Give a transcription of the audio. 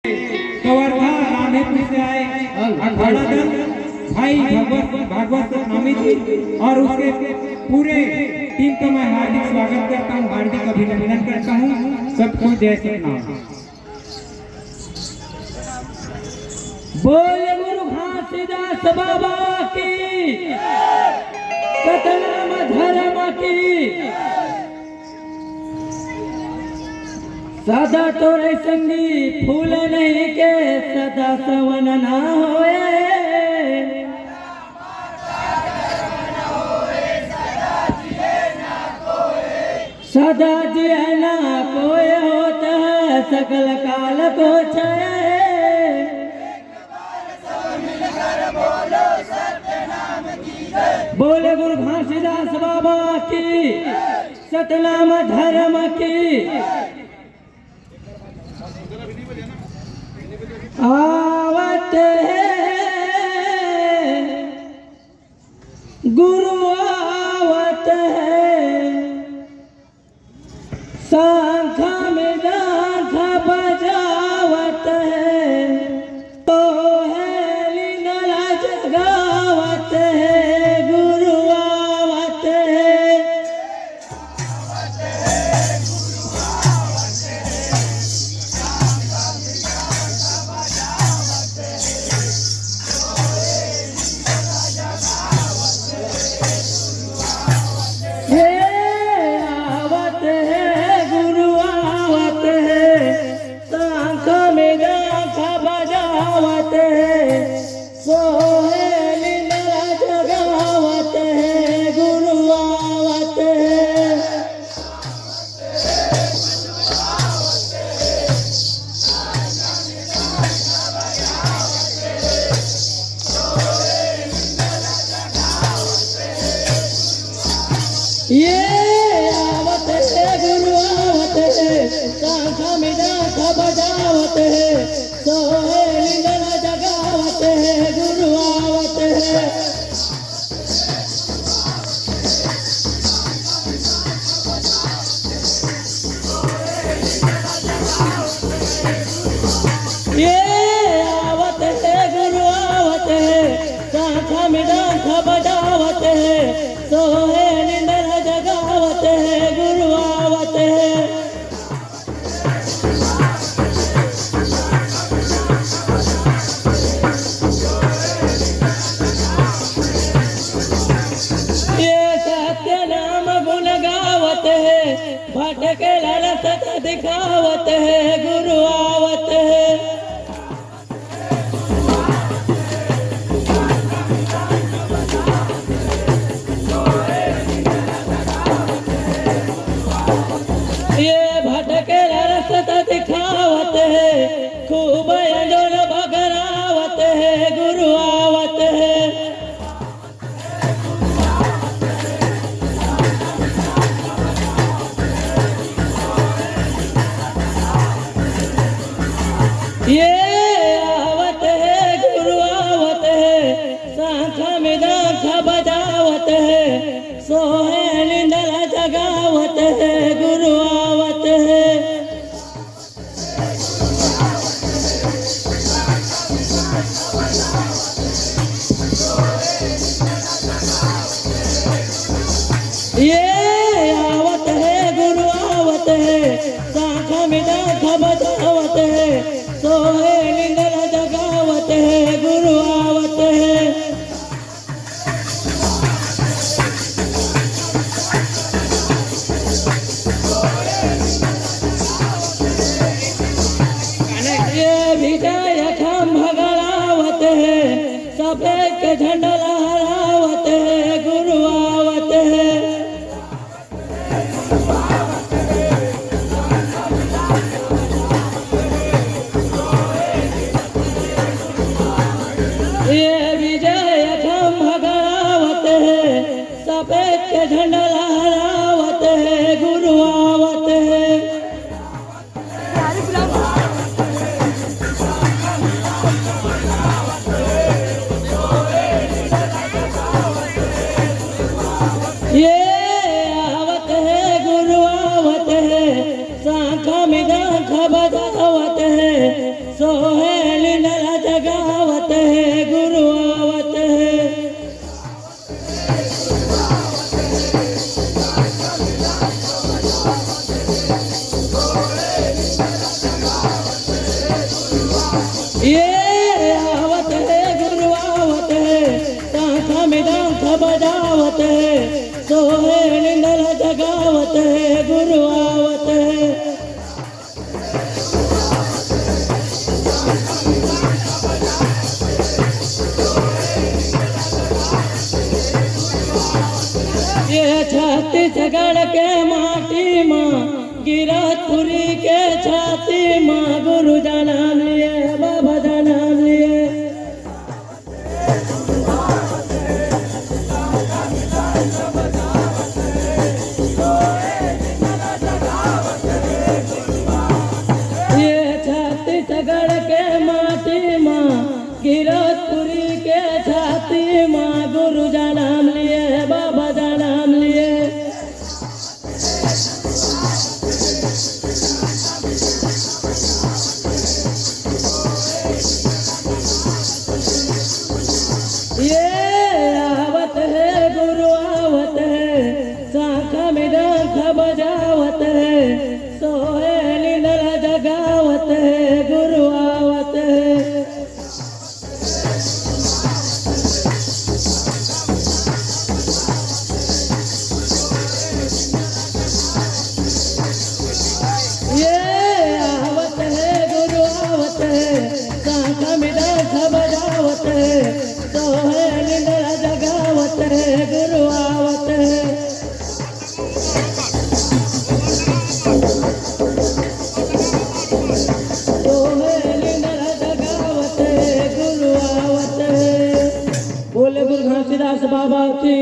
कवर्धा राधेपुर से आए अखाड़ा दल भाई भागवत नामी जी और उसके पूरे टीम का मैं हार्दिक स्वागत करता हूँ, हार्दिक अभिनंदन करता हूँ। सबको जय श्री राम। बोल गुरु घासीदास बाबा की, सतनाम धर्म की। सदा तोरे संगी फूल नहीं के सदा सवन ना होए। सदा जिए ना कोई होता है सकल काल को छाए। बोले गुरु घासीदास बाबा की, सतनाम धर्म की। आवत है गुरु आवत है, शंखा में डांख बजावत है। तो है लीला जगावत है, गुरु आवत है। ये आवत है गुरु आवत है, शंखा में डांख बजावत है। सोहे लीला जगावत है, गुरु आवत है। ये आवत है गुरु आवत है, शंखा में डांख बजावत है। सोहे लीला जगावत है, गुरु आवत है। ये सत्य नाम गुण गावत है, भटके रसत दिखावत है, गुरु आवत है। ये भटके रसत दिखावत है, खूब अंजोर बगरावत है, गुरु आवत है। ये आवत है गुरु आवत है, शंखा में डांख बजावत है। सोहे लीला जगावत है, गुरु आवत है। ये आवत है गुरु आवत है, शंखा में डांख बजावत है। सोहे लीला जगावत है, गुरु आवत है। ये विजय खंभ गड़ावत है, सफेद के झंडा लहरावत है, गुरु आवत है। ये विजय खंभ गड़ावत है, सफेद के झंडा लहरावत है, गुरु आवत है। सोहे लिंदला जगावत है गुरु आवत है ये आवत है गुरु आवत है शाखा में डंख बजावत है सोहे लिंदला जगावत है गुरु आवत है ये छत्तीसगढ़ के माटी माँ गिरतपुरी के छाती माँ गुरु जनम लिए बाबा जनम लिए ये छत्तीसगढ़ के माटी माँ गिरतपुरी के छाती माँ गुरु जनम लिए बाबा जनम लिए ये आवत है गुरु आवत है शाखा में डंख बजावत है सोहे लिंदला जगावत है गुरु आवत है ये आवत है गुरु आवत है शाखा में डंख बजावत है सोहे लिंदला जगावत है गुरु आवत है सोहे लिंदला जगावत है गुरु आवत है बोले गुरु घनसीदास बाबा की